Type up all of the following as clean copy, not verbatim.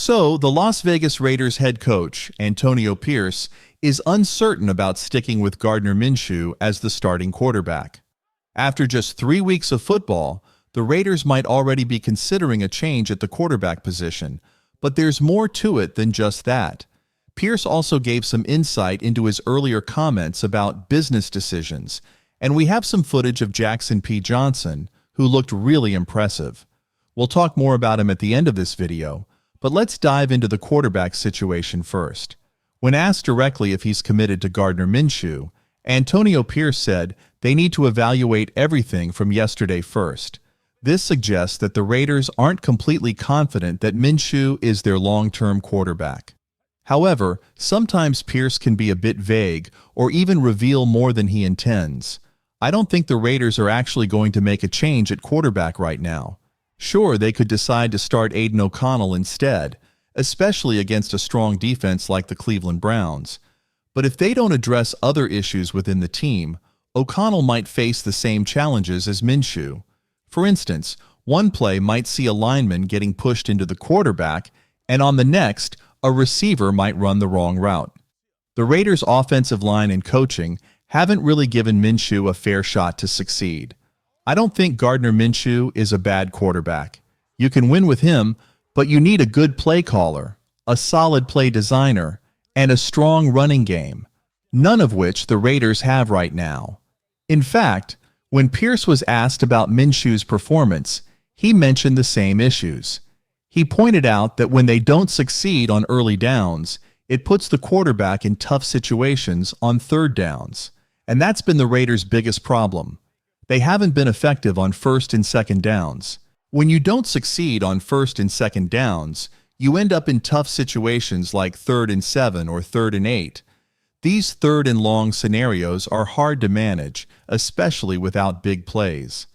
So, the Las Vegas Raiders head coach, Antonio Pierce, is uncertain about sticking with Gardner Minshew as the starting quarterback. After just 3 weeks of football, the Raiders might already be considering a change at the quarterback position, but there's more to it than just that. Pierce also gave some insight into his earlier comments about business decisions, and we have some footage of Jackson P. Johnson, who looked really impressive. We'll talk more about him at the end of this video, but let's dive into the quarterback situation first. When asked directly if he's committed to Gardner Minshew, Antonio Pierce said they need to evaluate everything from yesterday first. This suggests that the Raiders aren't completely confident that Minshew is their long-term quarterback. However, sometimes Pierce can be a bit vague or even reveal more than he intends. I don't think the Raiders are actually going to make a change at quarterback right now. Sure, they could decide to start Aiden O'Connell instead, especially against a strong defense like the Cleveland Browns. But if they don't address other issues within the team, O'Connell might face the same challenges as Minshew. For instance, one play might see a lineman getting pushed into the quarterback, and on the next, a receiver might run the wrong route. The Raiders' offensive line and coaching haven't really given Minshew a fair shot to succeed. I don't think Gardner Minshew is a bad quarterback. You can win with him, but you need a good play caller, a solid play designer, and a strong running game, none of which the Raiders have right now. In fact, when Pierce was asked about Minshew's performance, he mentioned the same issues. He pointed out that when they don't succeed on early downs, it puts the quarterback in tough situations on third downs, and that's been the Raiders' biggest problem. They haven't been effective on first and second downs. When you don't succeed on first and second downs, you end up in tough situations like 3rd and 7 or 3rd and 8. These third and long scenarios are hard to manage, especially without big plays.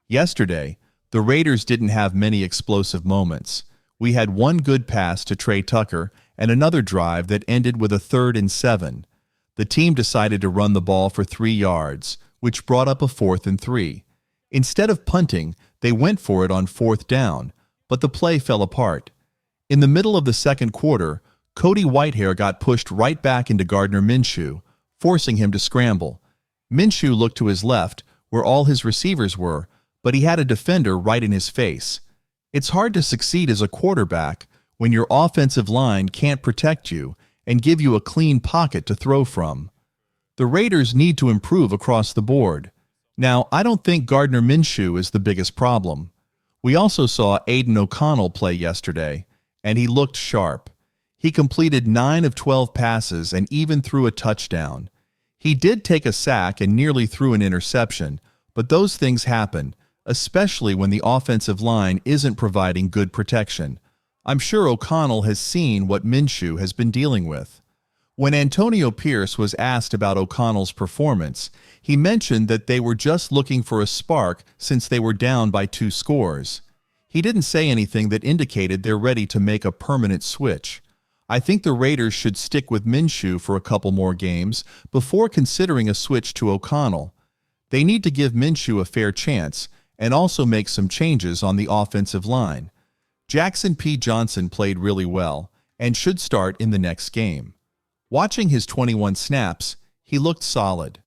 Yesterday, the Raiders didn't have many explosive moments. We had one good pass to Trey Tucker and another drive that ended with a 3rd and 7. The team decided to run the ball for 3 yards, which brought up a 4th and 3. Instead of punting, they went for it on 4th down, but the play fell apart. In the middle of the second quarter, Cody Whitehair got pushed right back into Gardner Minshew, forcing him to scramble. Minshew looked to his left, where all his receivers were, but he had a defender right in his face. It's hard to succeed as a quarterback when your offensive line can't protect you and give you a clean pocket to throw from. The Raiders need to improve across the board. Now, I don't think Gardner Minshew is the biggest problem. We also saw Aiden O'Connell play yesterday, and he looked sharp. He completed 9 of 12 passes and even threw a touchdown. He did take a sack and nearly threw an interception, but those things happen, especially when the offensive line isn't providing good protection. I'm sure O'Connell has seen what Minshew has been dealing with. When Antonio Pierce was asked about O'Connell's performance, he mentioned that they were just looking for a spark since they were down by 2 scores. He didn't say anything that indicated they're ready to make a permanent switch. I think the Raiders should stick with Minshew for a couple more games before considering a switch to O'Connell. They need to give Minshew a fair chance and also make some changes on the offensive line. Jackson P. Johnson played really well and should start in the next game. Watching his 21 snaps, he looked solid.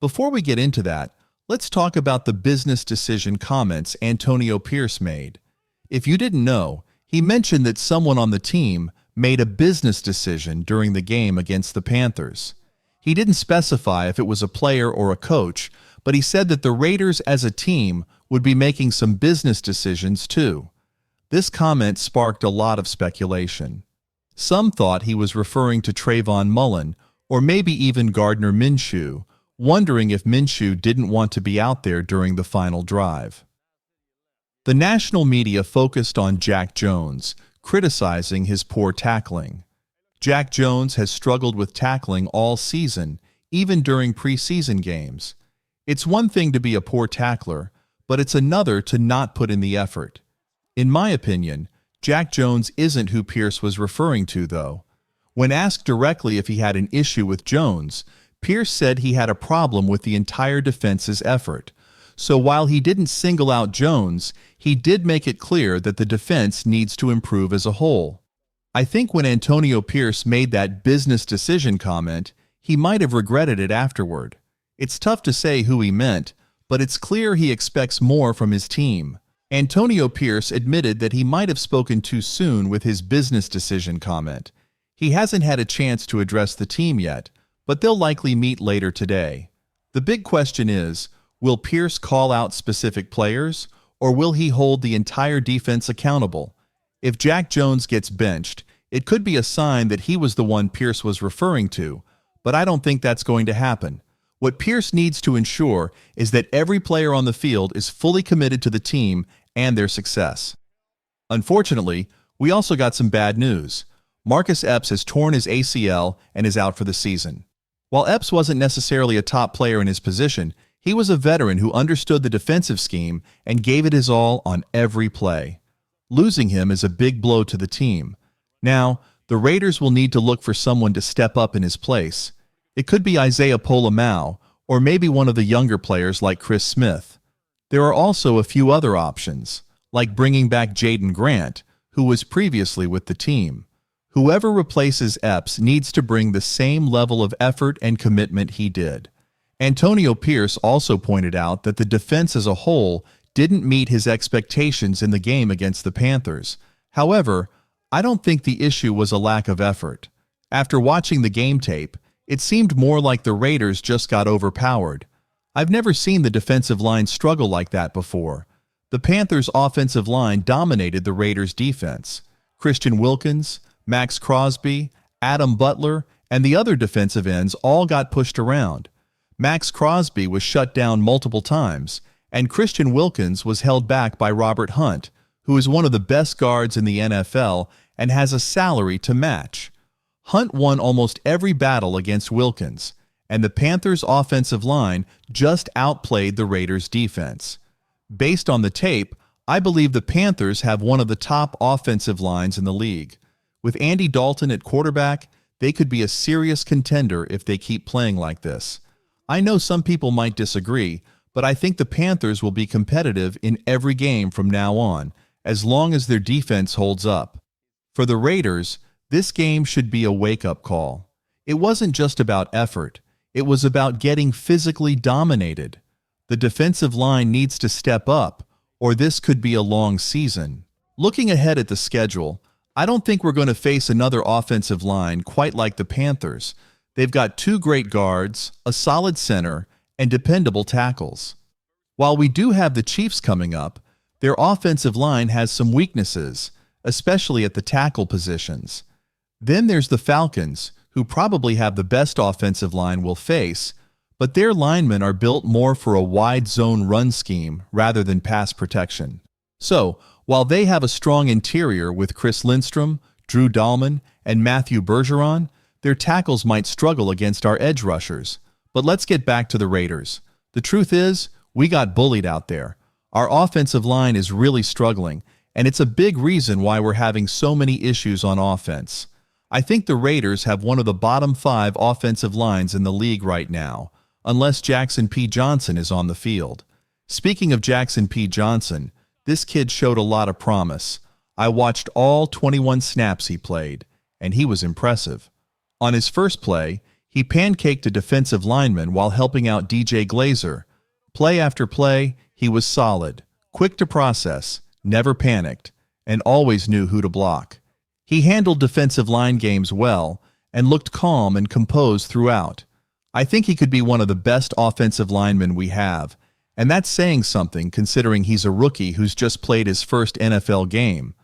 Before we get into that, let's talk about the business decision comments Antonio Pierce made. If you didn't know, he mentioned that someone on the team made a business decision during the game against the Panthers. He didn't specify if it was a player or a coach, but he said that the Raiders as a team would be making some business decisions too. This comment sparked a lot of speculation. Some thought he was referring to Trayvon Mullen or maybe even Gardner Minshew, wondering if Minshew didn't want to be out there during the final drive. The national media focused on Jack Jones, criticizing his poor tackling. Jack Jones has struggled with tackling all season, even during preseason games. It's one thing to be a poor tackler, but it's another to not put in the effort. In my opinion, Jack Jones isn't who Pierce was referring to, though. When asked directly if he had an issue with Jones, Pierce said he had a problem with the entire defense's effort. So while he didn't single out Jones, he did make it clear that the defense needs to improve as a whole. I think when Antonio Pierce made that business decision comment, he might have regretted it afterward. It's tough to say who he meant, but it's clear he expects more from his team. Antonio Pierce admitted that he might have spoken too soon with his business decision comment. He hasn't had a chance to address the team yet, but they'll likely meet later today. The big question is, will Pierce call out specific players, or will he hold the entire defense accountable? If Jack Jones gets benched, it could be a sign that he was the one Pierce was referring to, but I don't think that's going to happen. What Pierce needs to ensure is that every player on the field is fully committed to the team and their success. Unfortunately, we also got some bad news. Marcus Epps has torn his ACL and is out for the season. While Epps wasn't necessarily a top player in his position, he was a veteran who understood the defensive scheme and gave it his all on every play. Losing him is a big blow to the team. Now, the Raiders will need to look for someone to step up in his place. It could be Isaiah Pola-Mao, or maybe one of the younger players like Chris Smith. There are also a few other options, like bringing back Jaden Grant, who was previously with the team. Whoever replaces Epps needs to bring the same level of effort and commitment he did. Antonio Pierce also pointed out that the defense as a whole didn't meet his expectations in the game against the Panthers. However, I don't think the issue was a lack of effort. After watching the game tape, it seemed more like the Raiders just got overpowered. I've never seen the defensive line struggle like that before. The Panthers' offensive line dominated the Raiders' defense. Christian Wilkins, Max Crosby, Adam Butler, and the other defensive ends all got pushed around. Max Crosby was shut down multiple times, and Christian Wilkins was held back by Robert Hunt, who is one of the best guards in the NFL and has a salary to match. Hunt won almost every battle against Wilkins, and the Panthers' offensive line just outplayed the Raiders' defense. Based on the tape, I believe the Panthers have one of the top offensive lines in the league. With Andy Dalton at quarterback, they could be a serious contender if they keep playing like this. I know some people might disagree, but I think the Panthers will be competitive in every game from now on, as long as their defense holds up. For the Raiders, this game should be a wake-up call. It wasn't just about effort. It was about getting physically dominated. The defensive line needs to step up, or this could be a long season. Looking ahead at the schedule, I don't think we're going to face another offensive line quite like the Panthers. They've got two great guards, a solid center, and dependable tackles. While we do have the Chiefs coming up, their offensive line has some weaknesses, especially at the tackle positions. Then there's the Falcons, who probably have the best offensive line we'll face, but their linemen are built more for a wide zone run scheme rather than pass protection. So, while they have a strong interior with Chris Lindstrom, Drew Dahlman, and Matthew Bergeron, their tackles might struggle against our edge rushers. But let's get back to the Raiders. The truth is, we got bullied out there. Our offensive line is really struggling, and it's a big reason why we're having so many issues on offense. I think the Raiders have one of the bottom 5 offensive lines in the league right now, unless Jackson P. Johnson is on the field. Speaking of Jackson P. Johnson, this kid showed a lot of promise. I watched all 21 snaps he played, and he was impressive. On his first play, he pancaked a defensive lineman while helping out DJ Glazer. Play after play, he was solid, quick to process, never panicked, and always knew who to block. He handled defensive line games well and looked calm and composed throughout. I think he could be one of the best offensive linemen we have, and that's saying something considering he's a rookie who's just played his first NFL game.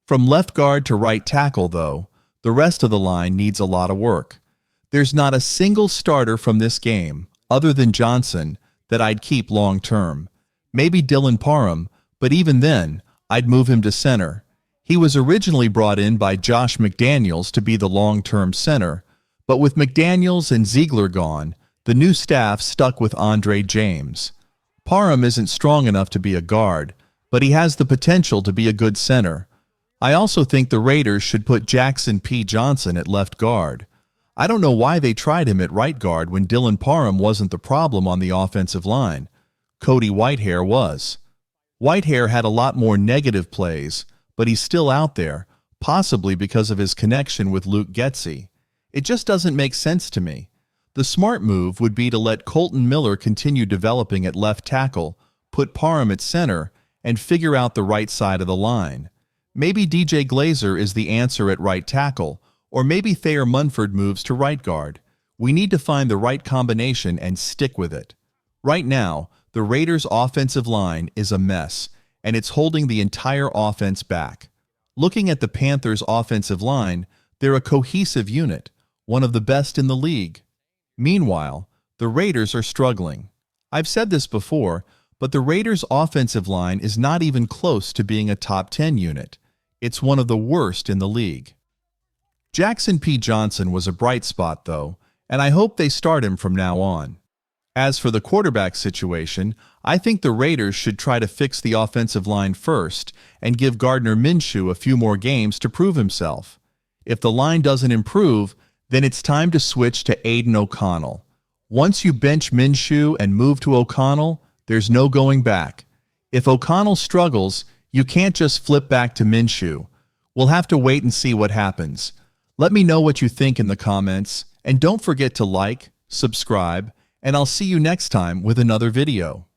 From left guard to right tackle, though, the rest of the line needs a lot of work. There's not a single starter from this game, other than Johnson, that I'd keep long term. Maybe Dylan Parham, but even then, I'd move him to center. He was originally brought in by Josh McDaniels to be the long-term center, but with McDaniels and Ziegler gone, the new staff stuck with Andre James. Parham isn't strong enough to be a guard, but he has the potential to be a good center. I also think the Raiders should put Jackson P. Johnson at left guard. I don't know why they tried him at right guard when Dylan Parham wasn't the problem on the offensive line. Cody Whitehair was. Whitehair had a lot more negative plays, but he's still out there. possibly because of his connection with Luke Getsy. It just doesn't make sense to me. The smart move would be to let Colton Miller continue developing at left tackle, put Parham at center, and figure out the right side of the line. Maybe DJ Glazer is the answer at right tackle, or maybe Thayer Munford moves to right guard. We need to find the right combination and stick with it. Right now, the Raiders' offensive line is a mess, and it's holding the entire offense back. Looking at the Panthers' offensive line, they're a cohesive unit, one of the best in the league. Meanwhile, the Raiders are struggling. I've said this before, but the Raiders' offensive line is not even close to being a top 10 unit. It's one of the worst in the league. Jackson P. Johnson was a bright spot, though, and I hope they start him from now on. As for the quarterback situation, I think the Raiders should try to fix the offensive line first and give Gardner Minshew a few more games to prove himself. If the line doesn't improve, then it's time to switch to Aiden O'Connell. Once you bench Minshew and move to O'Connell, there's no going back. If O'Connell struggles, you can't just flip back to Minshew. We'll have to wait and see what happens. Let me know what you think in the comments, and don't forget to like, subscribe, and I'll see you next time with another video.